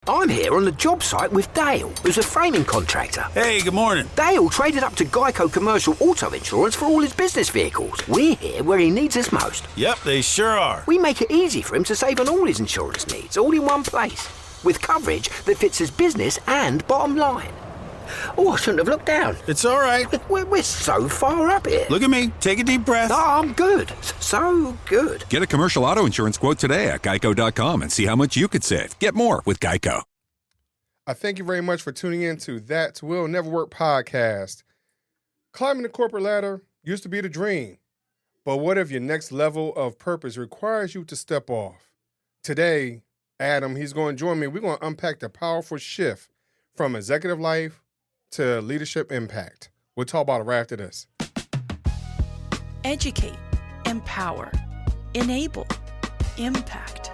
I'm here on the job site with Dale, who's a framing contractor. Hey, good morning. Dale traded up to Geico Commercial Auto Insurance for all his business vehicles. We're here where he needs us most. Yep, they sure are. We make it easy for him to save on all his insurance needs, all in one place, with coverage that fits his business and bottom line. Oh, I shouldn't have looked down. It's all right. We're so far up here. Look at me. Take a deep breath. Oh, I'm good. So good. Get a commercial auto insurance quote today at geico.com and see how much you could save. Get more with Geico. I thank you very much for tuning in to That Will Nevr Work podcast. Climbing the corporate ladder used to be the dream. But what if your next level of purpose requires you to step off? Today, Adam, he's going to join me. We're going to unpack the powerful shift from executive life to leadership impact. We'll talk about it right after this. Educate, empower, enable, impact.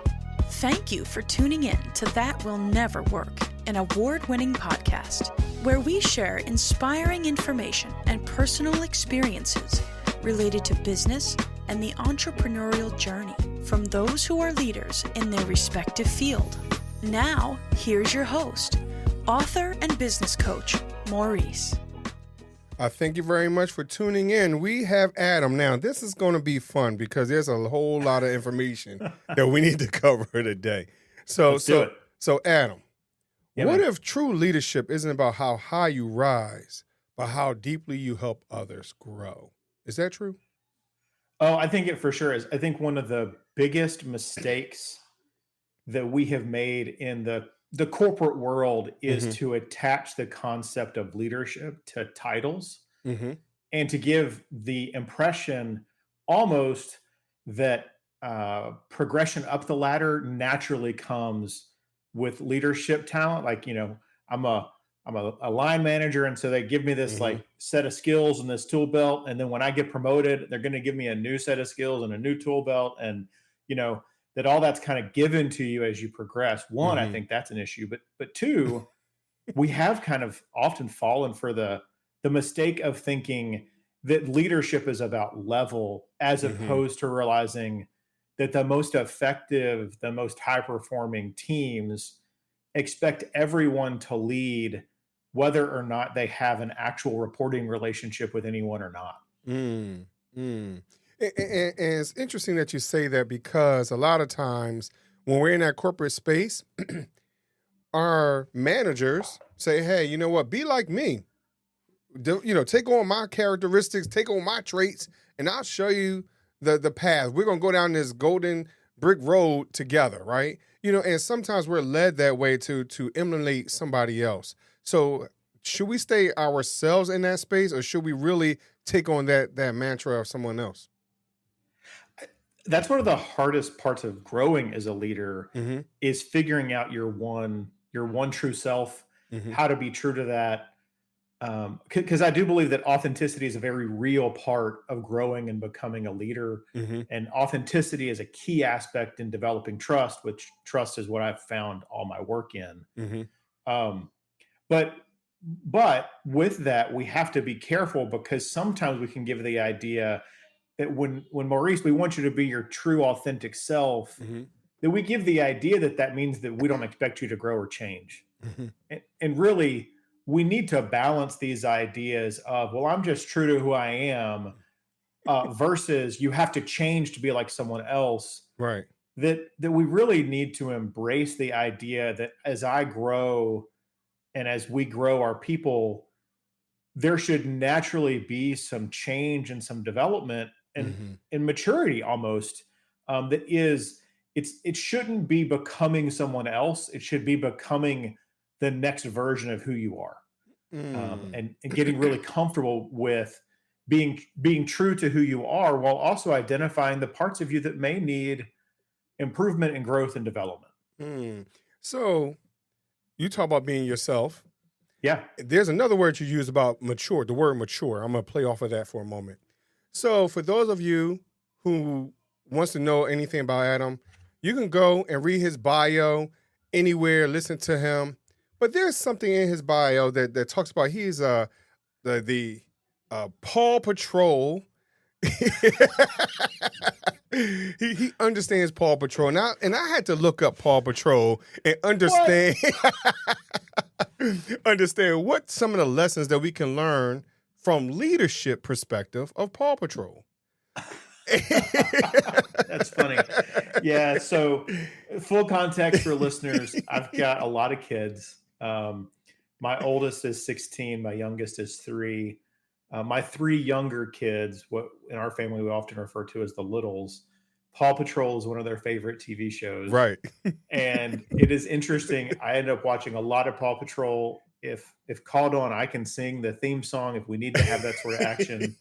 Thank you for tuning in to That Will Nevr Work, an award-winning podcast where we share inspiring information and personal experiences related to business and the entrepreneurial journey from those who are leaders in their respective field. Now, here's your host, author and business coach, Maurice. I thank you very much for tuning in. We have Adam. Now, this is going to be fun because there's a whole lot of information that we need to cover today. So Adam, what if true leadership isn't about how high you rise, but how deeply you help others grow? Is that true? Oh, I think it for sure is. I think one of the biggest mistakes that we have made in the corporate world is to attach the concept of leadership to titles and to give the impression almost that progression up the ladder naturally comes with leadership talent. Like, you know, I'm a line manager, and so they give me this like set of skills and this tool belt, and then when I get promoted, they're going to give me a new set of skills and a new tool belt, and you know that all that's kind of given to you as you progress. One, I think that's an issue, but two, we have kind of often fallen for the mistake of thinking that leadership is about level as opposed to realizing that the most effective, the most high-performing teams expect everyone to lead whether or not they have an actual reporting relationship with anyone or not. And it's interesting that you say that because a lot of times when we're in that corporate space, our managers say, hey, you know what, be like me. Take on my characteristics, take on my traits, and I'll show you the path. We're going to go down this golden brick road together, right? And sometimes we're led that way to emulate somebody else. So should we stay ourselves in that space, or should we really take on that mantra of someone else? That's one of the hardest parts of growing as a leader is figuring out your one true self, how to be true to that. Because I do believe that authenticity is a very real part of growing and becoming a leader. And authenticity is a key aspect in developing trust, which trust is what I've found all my work in. But with that, we have to be careful because sometimes we can give the idea that when Maurice, we want you to be your true authentic self, that we give the idea that means that we don't expect you to grow or change. And really, we need to balance these ideas of, well, I'm just true to who I am, versus you have to change to be like someone else. Right. That we really need to embrace the idea that as I grow and as we grow our people, there should naturally be some change and some development and maturity almost. It shouldn't be becoming someone else. It should be becoming the next version of who you are, and getting really comfortable with being true to who you are, while also identifying the parts of you that may need improvement and growth and development. So you talk about being yourself. Yeah. There's another word you use about mature, the word mature. I'm going to play off of that for a moment. So for those of you who wants to know anything about Adam, you can go and read his bio anywhere, listen to him. But there's something in his bio that talks about he's the Paw Patrol he understands Paw Patrol. And I had to look up Paw Patrol and understand understand what some of the lessons that we can learn from leadership perspective of Paw Patrol. That's funny. Yeah. So, full context for listeners, I've got a lot of kids. My oldest is 16. My youngest is 3. My 3 younger kids, what in our family we often refer to as the littles, Paw Patrol is one of their favorite TV shows. Right. And it is interesting. I end up watching a lot of Paw Patrol. If called on, I can sing the theme song if we need to have that sort of action.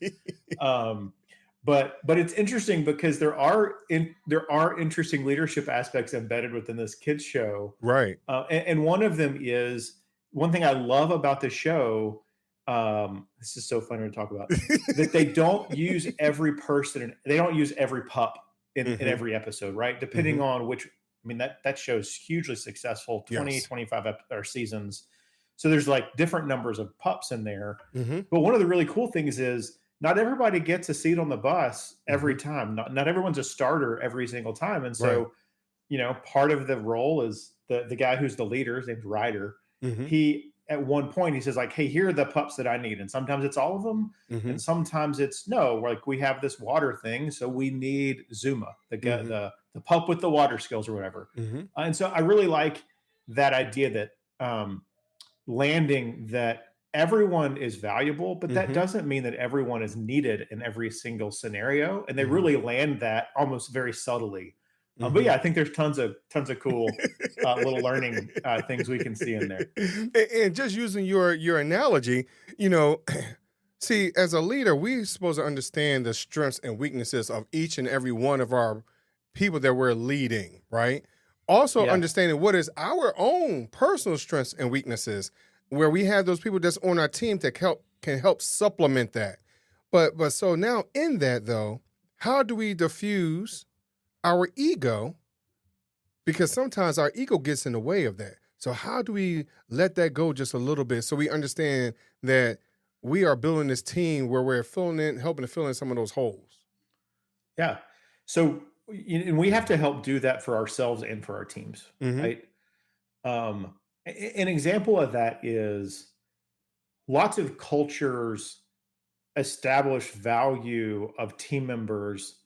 But it's interesting because there are interesting leadership aspects embedded within this kids show. Right. And one of them is, one thing I love about the show. This is so funny to talk about, that they don't use every person. They don't use every pup in every episode, right? Depending on which, I mean, that show's hugely successful, 20, 25 seasons. So there's like different numbers of pups in there. But one of the really cool things is not everybody gets a seat on the bus every time. Not everyone's a starter every single time. And so, part of the role is the guy who's the leader, his name's Ryder. He, at one point, he says like, hey, here are the pups that I need. And sometimes it's all of them. And sometimes it's no, like we have this water thing. So we need Zuma, the pup with the water skills or whatever. And so I really like that idea that landing that everyone is valuable, but that doesn't mean that everyone is needed in every single scenario. And they really land that almost very subtly. But yeah, I think there's tons of cool little learning things we can see in there. And just using your analogy, see, as a leader, we're supposed to understand the strengths and weaknesses of each and every one of our people that we're leading, right? Also understanding what is our own personal strengths and weaknesses, where we have those people that's on our team that can help supplement that. But so now in that though, how do we diffuse our ego? Because sometimes our ego gets in the way of that. So how do we let that go just a little bit so we understand that we are building this team where we're helping to fill in some of those holes? Yeah. So, and we have to help do that for ourselves and for our teams, right? An example of that is lots of cultures establish value of team members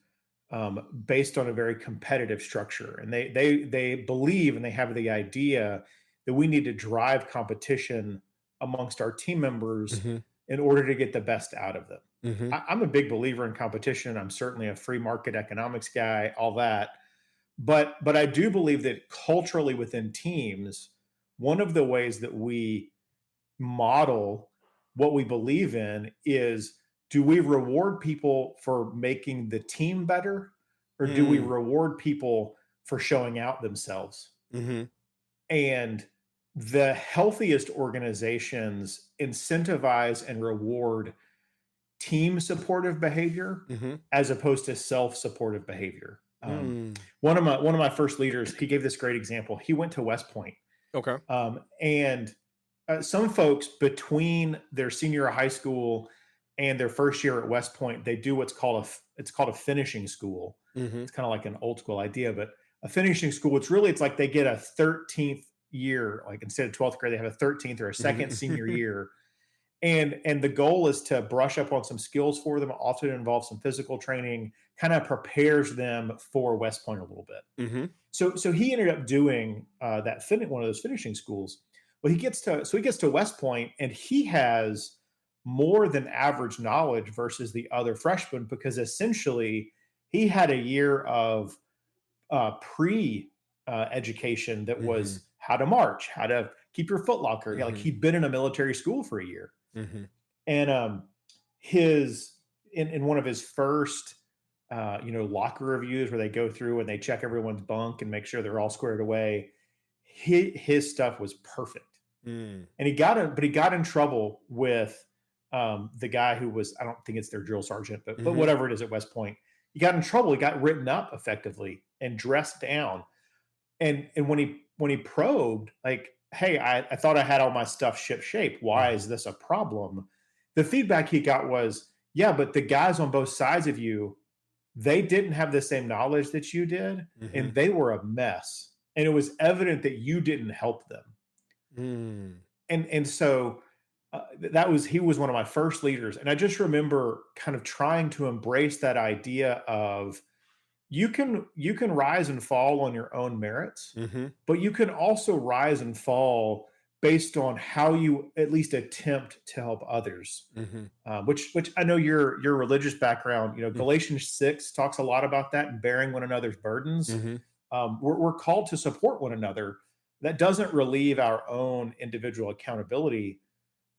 based on a very competitive structure. And they believe and they have the idea that we need to drive competition amongst our team members in order to get the best out of them. I'm a big believer in competition. I'm certainly a free market economics guy, all that. But I do believe that culturally within teams, one of the ways that we model what we believe in is, do we reward people for making the team better, or do we reward people for showing out themselves? And the healthiest organizations incentivize and reward team supportive behavior as opposed to self-supportive behavior. One of my first leaders, he gave this great example. He went to West Point. Okay. And some folks between their senior year of high school and their first year at West Point, they do what's called a finishing school. It's kind of like an old school idea, but a finishing school, it's like they get a 13th year, like instead of 12th grade, they have a 13th or a second senior year. And the goal is to brush up on some skills for them. Often involves some physical training, kind of prepares them for West Point a little bit. So he ended up doing one of those finishing schools. Well, he gets to West Point, and he has more than average knowledge versus the other freshmen, because essentially he had a year of education that was how to march, how to keep your foot locker. Like he'd been in a military school for a year. And in one of his first locker reviews, where they go through and they check everyone's bunk and make sure they're all squared away, his stuff was perfect. And he got in trouble with the guy who was, I don't think it's their drill sergeant, but whatever it is at West Point. He got in trouble. He got written up effectively and dressed down. And when he probed, like, hey, I thought I had all my stuff ship shape. Why is this a problem? The feedback he got was, Yeah, but the guys on both sides of you, they didn't have the same knowledge that you did, and they were a mess. And it was evident that you didn't help them. And so he was one of my first leaders. And I just remember kind of trying to embrace that idea of you can rise and fall on your own merits, but you can also rise and fall based on how you at least attempt to help others. Which I know your religious background, Galatians 6 talks a lot about that and bearing one another's burdens. We're called to support one another. That doesn't relieve our own individual accountability,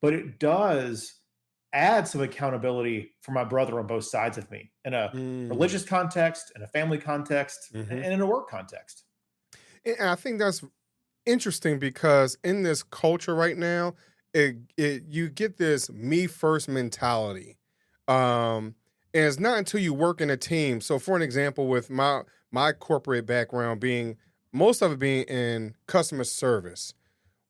but it does add some accountability for my brother on both sides of me in a religious context, in a family context, and in a work context. And I think that's interesting because in this culture right now, you get this me first mentality. And it's not until you work in a team. So for an example, with my corporate background most of it being in customer service,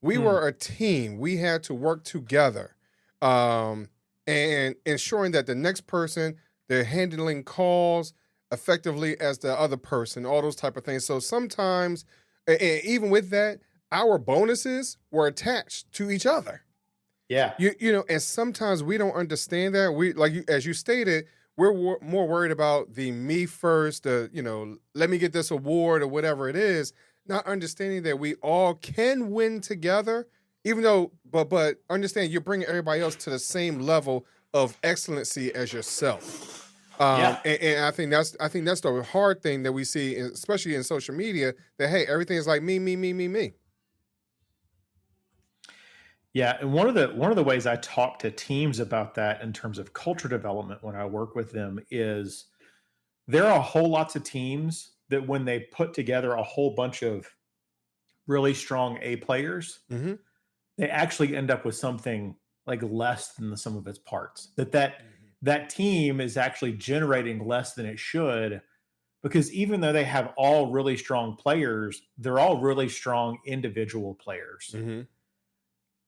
we were a team. We had to work together. And ensuring that the next person, they're handling calls effectively as the other person, all those type of things. So sometimes, and even with that, our bonuses were attached to each other. Yeah. And sometimes we don't understand that. As you stated, we're more worried about the me first, let me get this award or whatever it is, not understanding that we all can win together. Even though, but understand you're bringing everybody else to the same level of excellency as yourself. And I think that's the hard thing that we see, especially in social media, that, hey, everything is like me, me, me, me, me. Yeah. And one of the ways I talk to teams about that in terms of culture development when I work with them is there are a whole lots of teams that when they put together a whole bunch of really strong A players, they actually end up with something like less than the sum of its parts. That team is actually generating less than it should, because even though they have all really strong players, they're all really strong individual players.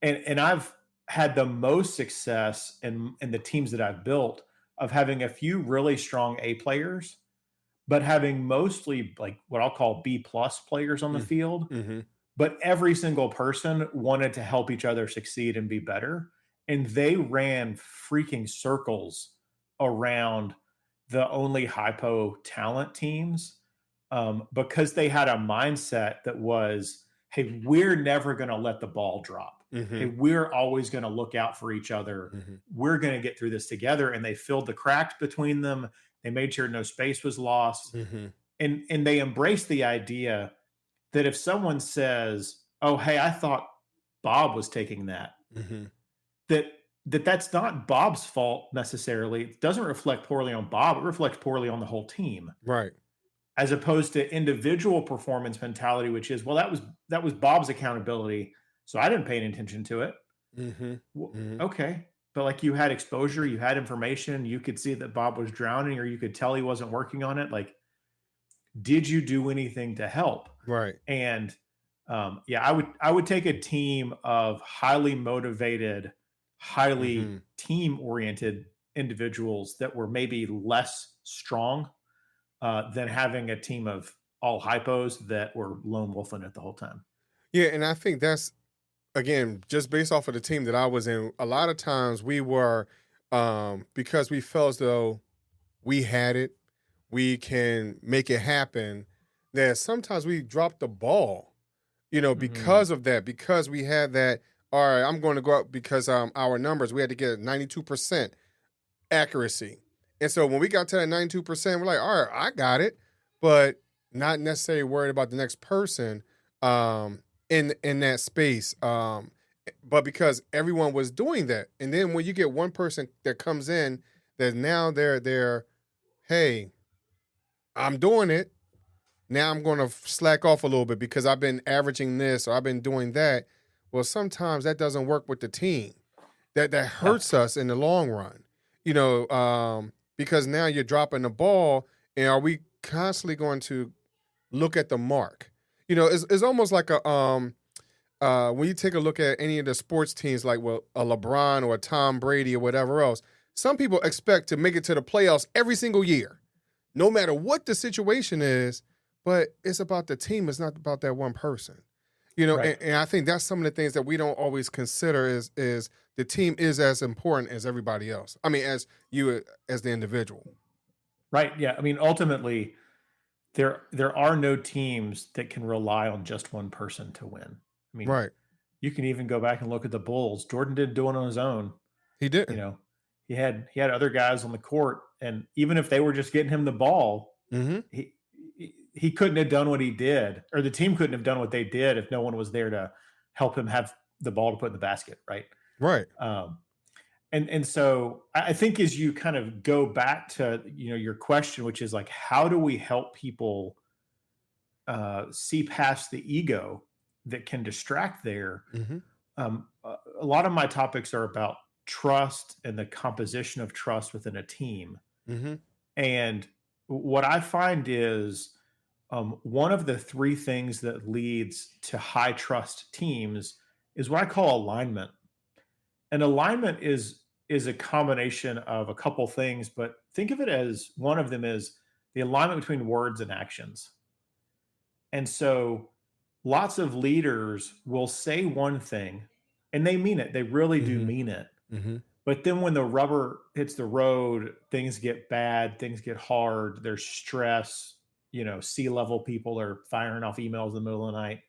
And I've had the most success in the teams that I've built of having a few really strong A players, but having mostly like what I'll call B+ players on the field. But every single person wanted to help each other succeed and be better. And they ran freaking circles around the only hypo talent teams because they had a mindset that was, hey, we're never going to let the ball drop. Hey, we're always going to look out for each other. We're going to get through this together. And they filled the cracks between them. They made sure no space was lost. And they embraced the idea that if someone says, oh, hey, I thought Bob was taking that, that's not Bob's fault necessarily. It doesn't reflect poorly on Bob. It reflects poorly on the whole team. Right. As opposed to individual performance mentality, which is, well, that was Bob's accountability, so I didn't pay any attention to it. Okay. But like you had exposure, you had information, you could see that Bob was drowning, or you could tell he wasn't working on it. Like, did you do anything to help? Right. And I would take a team of highly motivated, highly team-oriented individuals that were maybe less strong than having a team of all hypos that were lone wolfing it the whole time. Yeah, and I think that's, again, just based off of the team that I was in, a lot of times we were, because we felt as though we had it, we can make it happen, that sometimes we dropped the ball, because of that, because we had that, all right, I'm going to go up because our numbers, we had to get 92% accuracy. And so when we got to that 92%, we're like, all right, I got it, but not necessarily worried about the next person in that space. But because everyone was doing that. And then when you get one person that comes in, that now they're, hey, I'm doing it. Now I'm going to slack off a little bit because I've been averaging this or I've been doing that. Well, sometimes that doesn't work with the team. That hurts us in the long run, because now you're dropping the ball, and are we constantly going to look at the mark? It's almost like when you take a look at any of the sports teams, like a LeBron or a Tom Brady or whatever else, some people expect to make it to the playoffs every single year, no matter what the situation is. But it's about the team. It's not about that one person. Right. And I think that's some of the things that we don't always consider is the team is as important as everybody else. I mean, as you as the individual. Right. Yeah. I mean, ultimately, there are no teams that can rely on just one person to win. I mean, Right. you can even go back and look at the Bulls. Jordan didn't do it on his own. He didn't. He had other guys on the court, and even if they were just getting him the ball, he couldn't have done what he did, or the team couldn't have done what they did if no one was there to help him have the ball to put in the basket. Right. Right. And so I think as you kind of go back to, your question, which is like, how do we help people see past the ego that can distract there? A lot of my topics are about trust and the composition of trust within a team. And what I find is one of the three things that leads to high trust teams is what I call alignment. And alignment is a combination of a couple things, but think of it as one of them is the alignment between words and actions. And so lots of leaders will say one thing and they mean it. They really do mean it. But then when the rubber hits the road, things get bad, things get hard, there's stress, C-level people are firing off emails in the middle of the night.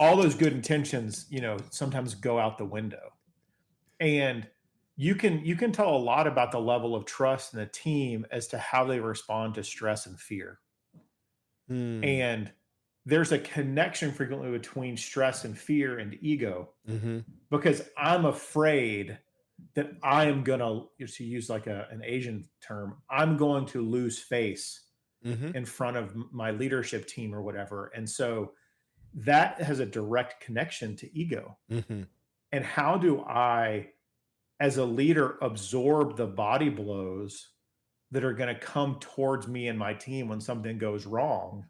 All those good intentions, sometimes go out the window. And you can tell a lot about the level of trust in a team as to how they respond to stress and fear. And there's a connection frequently between stress and fear and ego, because I'm afraid that I am going to use like an Asian term, I'm going to lose face in front of my leadership team or whatever. And so that has a direct connection to ego. And how do I, as a leader, absorb the body blows that are going to come towards me and my team when something goes wrong?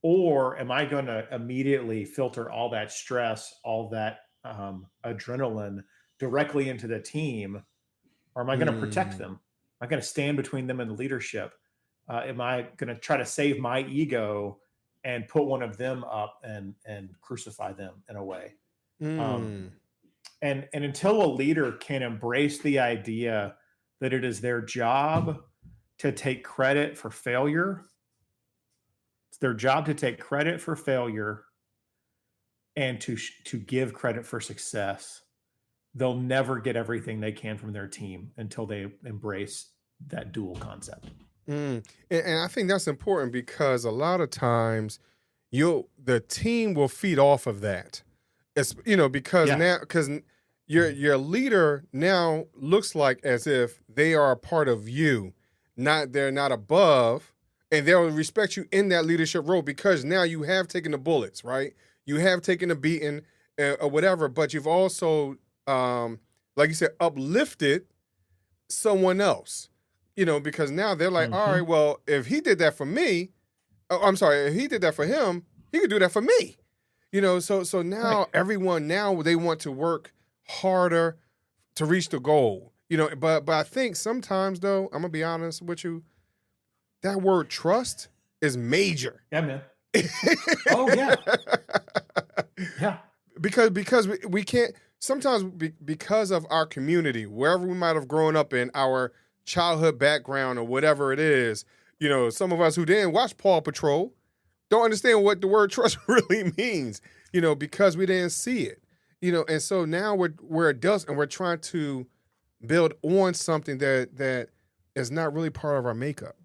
Or am I going to immediately filter all that stress, all that adrenaline directly into the team? Or am I going to protect them? Am I going to stand between them and the leadership? Am I going to try to save my ego and put one of them up and crucify them in a way? And until a leader can embrace the idea that it is their job to take credit for failure, it's their job to take credit for failure and to give credit for success, they'll never get everything they can from their team until they embrace that dual concept. And I think that's important because a lot of times the team will feed off of that. It's because your leader now looks like as if they are a part of you, they're not above, and they'll respect you in that leadership role because now you have taken the bullets, right? You have taken the beating or whatever, but you've also, like you said, uplifted someone else, because now they're like, all right, well, if he did that for me, if he did that for him, he could do that for me. So now everyone, they want to work harder to reach the goal, but I think sometimes though, I'm gonna be honest with you, that word trust is major. Yeah, man. Oh yeah. Yeah. Because we can't, sometimes because of our community, wherever we might have grown up in, our childhood background or whatever it is, some of us who didn't watch Paw Patrol don't understand what the word trust really means, because we didn't see it, and so now we're adults and we're trying to build on something that is not really part of our makeup.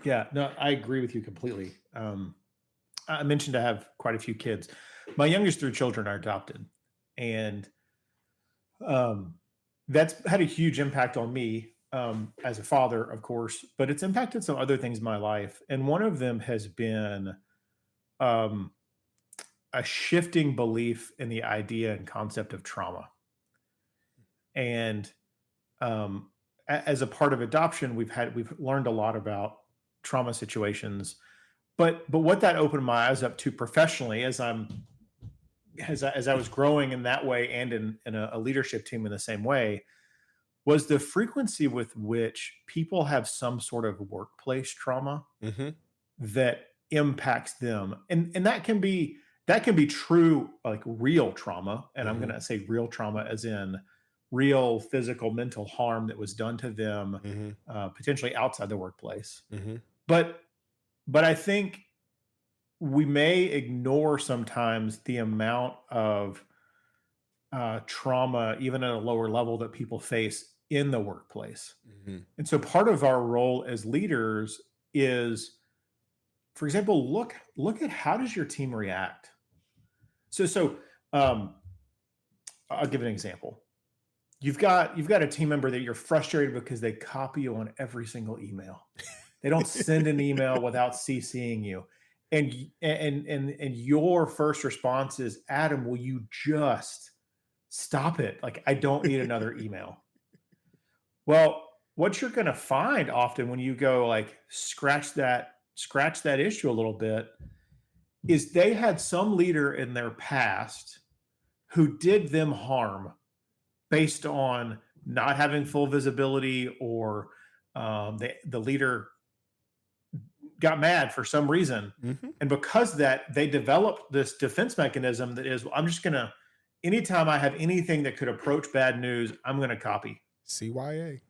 Yeah, no, I agree with you completely. I mentioned I have quite a few kids. My youngest 3 children are adopted, and that's had a huge impact on me as a father, of course, but it's impacted some other things in my life. And one of them has been a shifting belief in the idea and concept of trauma. And as a part of adoption, we've learned a lot about trauma situations, but what that opened my eyes up to professionally as I was growing in that way and in a leadership team in the same way, was the frequency with which people have some sort of workplace trauma that impacts them. And that can be true, like real trauma. And I'm going to say real trauma as in real physical, mental harm that was done to them, potentially outside the workplace. But I think we may ignore sometimes the amount of trauma, even at a lower level, that people face in the workplace. And so part of our role as leaders is, for example, look at how does your team react? So I'll give an example. You've got a team member that you're frustrated because they copy you on every single email. They don't send an email without CCing you. And your first response is, Adam, will you just stop it? Like, I don't need another email. Well, what you're going to find often when you go like scratch that issue a little bit is they had some leader in their past who did them harm based on not having full visibility, or the leader got mad for some reason. And because of that, they developed this defense mechanism that is, well, I'm just going to, anytime I have anything that could approach bad news, I'm going to copy. CYA.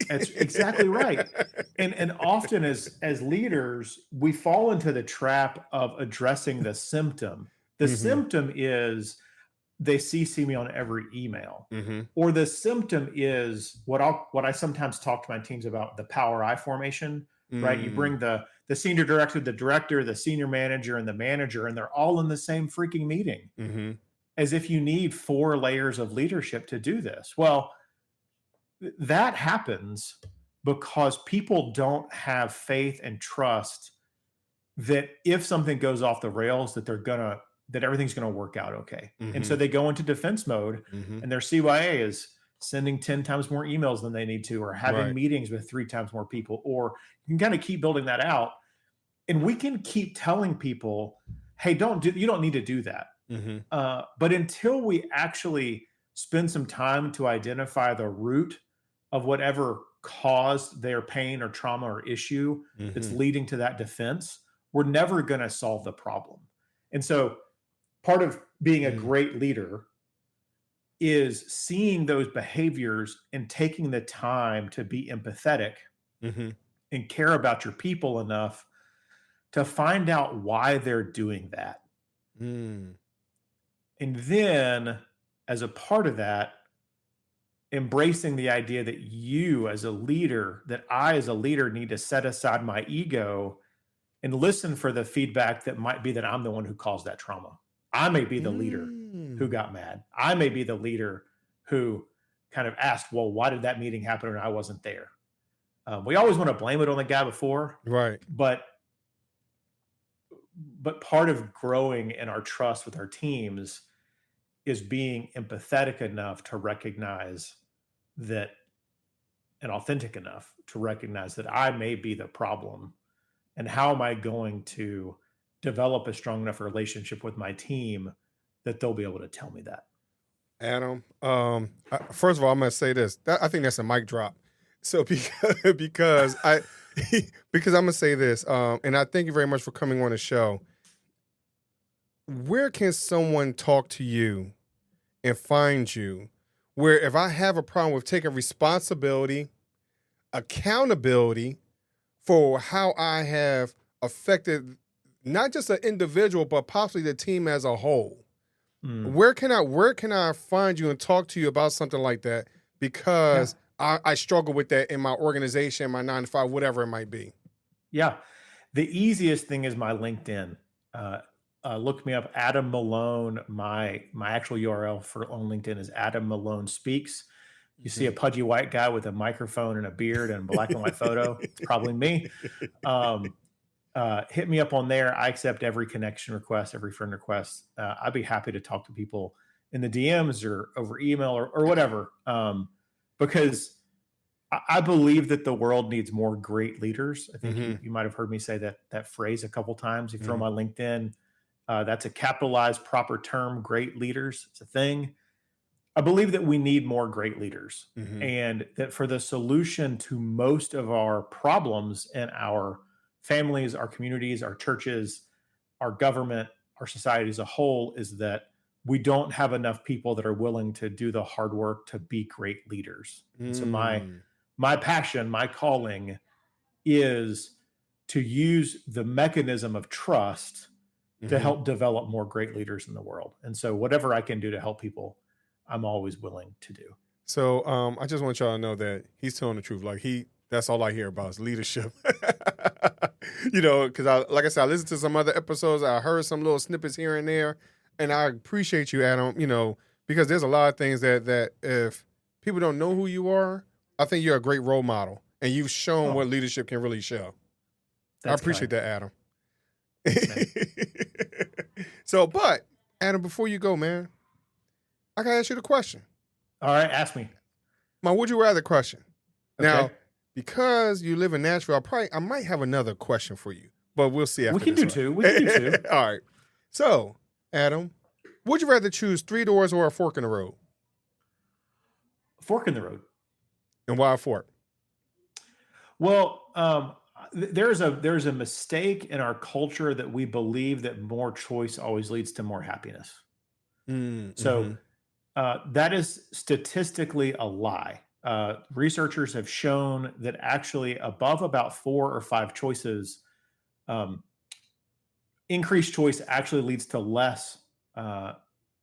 That's exactly right. And often as leaders, we fall into the trap of addressing the symptom. The symptom is they CC me on every email, or the symptom is what I sometimes talk to my teams about, the power I formation, right? You bring the senior director, the director, the senior manager, and the manager, and they're all in the same freaking meeting, as if you need 4 layers of leadership to do this. Well, that happens because people don't have faith and trust that if something goes off the rails, that everything's going to work out okay. And so they go into defense mode, and their CYA is sending 10 times more emails than they need to, or having meetings with 3 times more people, or you can kind of keep building that out. And we can keep telling people, hey, you don't need to do that. But until we actually spend some time to identify the root of whatever caused their pain or trauma or issue that's leading to that defense, we're never going to solve the problem. And so part of being a great leader is seeing those behaviors and taking the time to be empathetic and care about your people enough to find out why they're doing that. And then, as a part of that, embracing the idea that you as a leader, that I as a leader need to set aside my ego and listen for the feedback that might be that I'm the one who caused that trauma. I may be the leader who got mad. I may be the leader who kind of asked, well, why did that meeting happen and I wasn't there? We always want to blame it on the guy before. Right. But part of growing in our trust with our teams is being empathetic enough to recognize that, and authentic enough to recognize that I may be the problem. And how am I going to develop a strong enough relationship with my team that they'll be able to tell me that? Adam, first of all, I'm going to say this. I think that's a mic drop. So because I'm going to say this, and I thank you very much for coming on the show. Where can someone talk to you and find you, where if I have a problem with taking responsibility, accountability for how I have affected not just an individual, but possibly the team as a whole? Where can I find you and talk to you about something like that? Because I struggle with that in my organization, my 9 to 5, whatever it might be. Yeah. The easiest thing is my LinkedIn. Look me up, Adam Malone. My actual URL on LinkedIn is Adam Malone Speaks. You see a pudgy white guy with a microphone and a beard and a black and white photo. It's probably me. Hit me up on there. I accept every connection request, every friend request. I'd be happy to talk to people in the DMs or over email or whatever. Because I believe that the world needs more great leaders. I think you might have heard me say that phrase a couple times. You throw my LinkedIn, that's a capitalized proper term, great leaders. It's a thing. I believe that we need more great leaders, Mhm. and that for the solution to most of our problems in our families, our communities, our churches, our government, our society as a whole is that we don't have enough people that are willing to do the hard work to be great leaders. And so my passion, my calling is to use the mechanism of trust to help develop more great leaders in the world. And so whatever I can do to help people, I'm always willing to do. So I just want y'all to know that he's telling the truth. Like that's all I hear about is leadership. Because like I said, I listened to some other episodes. I heard some little snippets here and there, and I appreciate you, Adam. Because there's a lot of things that if people don't know who you are, I think you're a great role model, and you've shown what leadership can really show. I appreciate that, Adam. So, but Adam, before you go, man, I gotta ask you the question. All right, ask me. My would you rather question. Okay. Now, because you live in Nashville, I might have another question for you, but we'll see after We can this do one. two. We can do two. All right. So, Adam, would you rather choose 3 doors or a fork in the road? Fork in the road. And why a fork? Well, there's a mistake in our culture that we believe that more choice always leads to more happiness. So that is statistically a lie. Researchers have shown that actually above about 4 or 5 choices, increased choice actually leads to less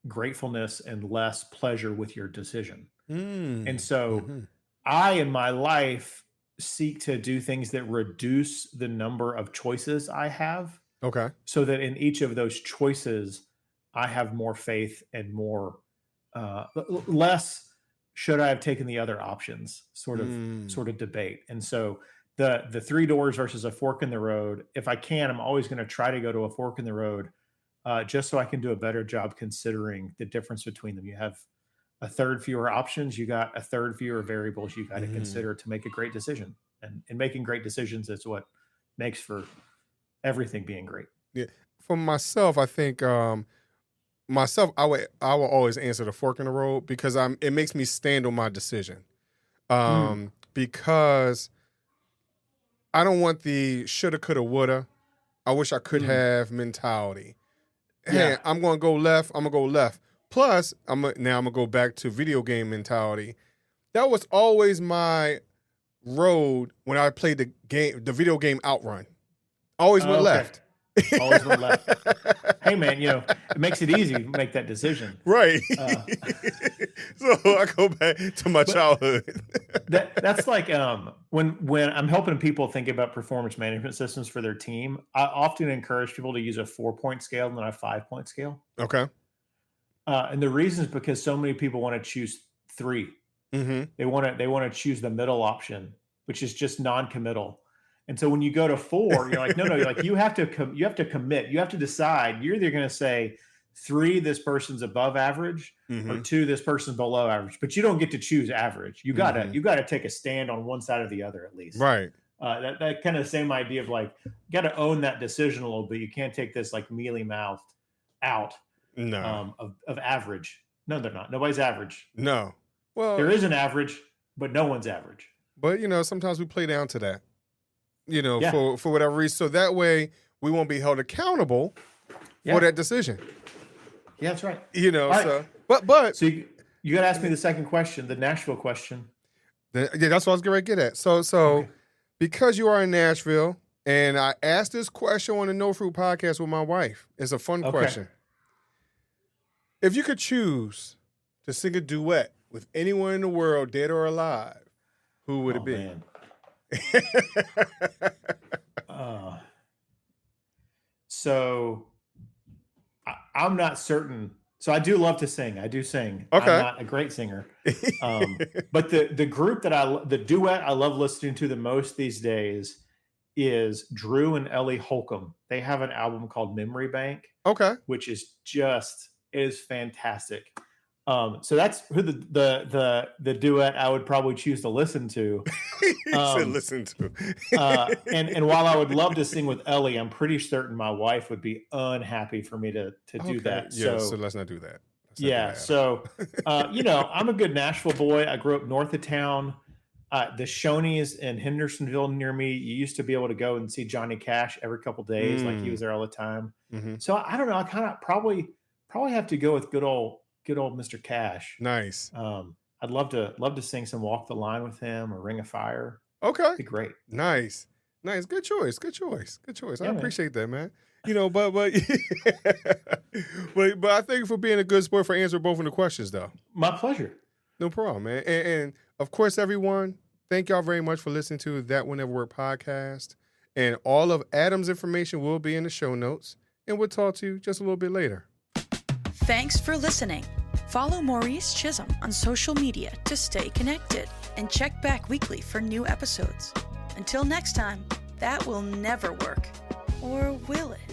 gratefulness and less pleasure with your decision. And so I, in my life, seek to do things that reduce the number of choices I have. Okay. So that in each of those choices, I have more faith and more, less should I have taken the other options sort of debate. And so the 3 doors versus a fork in the road, if I can, I'm always going to try to go to a fork in the road, just so I can do a better job considering the difference between them. You have a third fewer options, you got a third fewer variables you got to consider to make a great decision. And making great decisions is what makes for everything being great. Yeah. For myself, I think I will always answer the fork in the road because it makes me stand on my decision. Because I don't want the shoulda, coulda, woulda, I wish I could have mentality. Hey, I'm going to go left, I'm going to go left. Plus, I'm going to go back to video game mentality. That was always my road when I played the video game Outrun. Always went left. Always went left. Hey, man, it makes it easy to make that decision. Right. So I go back to my childhood. That's like when I'm helping people think about performance management systems for their team, I often encourage people to use a 4-point scale and then a 5-point scale. Okay. And the reason is because so many people want to choose 3. They want to choose the middle option, which is just non-committal. And so when you go to 4, you're like, no, you're like, you have to commit. You have to decide. You're either going to say 3, this person's above average, or 2, this person's below average. But you don't get to choose average. You gotta take a stand on one side or the other at least. Right. That kind of same idea of like, you got to own that decision a little bit. You can't take this like mealy mouthed out. No. Of average. No, they're not. Nobody's average. No. Well, there is an average, but no one's average. But sometimes we play down to that. For whatever reason. So that way we won't be held accountable for that decision. Yeah, that's right. So but so you got to ask me the second question, the Nashville question. That's what I was going to get at. So because you are in Nashville, and I asked this question on the No Fruit podcast with my wife. It's a fun question. If you could choose to sing a duet with anyone in the world, dead or alive, who would it be? Man. So I'm not certain. So I do love to sing. I do sing. Okay. I'm not a great singer. But the group the duet I love listening to the most these days is Drew and Ellie Holcomb. They have an album called Memory Bank. Okay. Which is fantastic. So that's who the duet I would probably choose to listen to. Listen to. And while I would love to sing with Ellie, I'm pretty certain my wife would be unhappy for me to do that. Yeah, so let's not do that. Yeah. So, I'm a good Nashville boy. I grew up north of town. The Shoney's in Hendersonville near me. You used to be able to go and see Johnny Cash every couple days. Like he was there all the time. Mm-hmm. So I don't know. I kind of probably have to go with good old Mr. Cash. Nice. I'd love to sing some Walk the Line with him or Ring of Fire. Okay. That'd be great. Nice. Good choice. Yeah, I appreciate that, man. But but I thank you for being a good sport for answering both of the questions, though. My pleasure. No problem, man. And of course, everyone, thank y'all very much for listening to That Will Nevr Work podcast. And all of Adam's information will be in the show notes. And we'll talk to you just a little bit later. Thanks for listening. Follow Maurice Chism on social media to stay connected and check back weekly for new episodes. Until next time, that will never work. Or will it?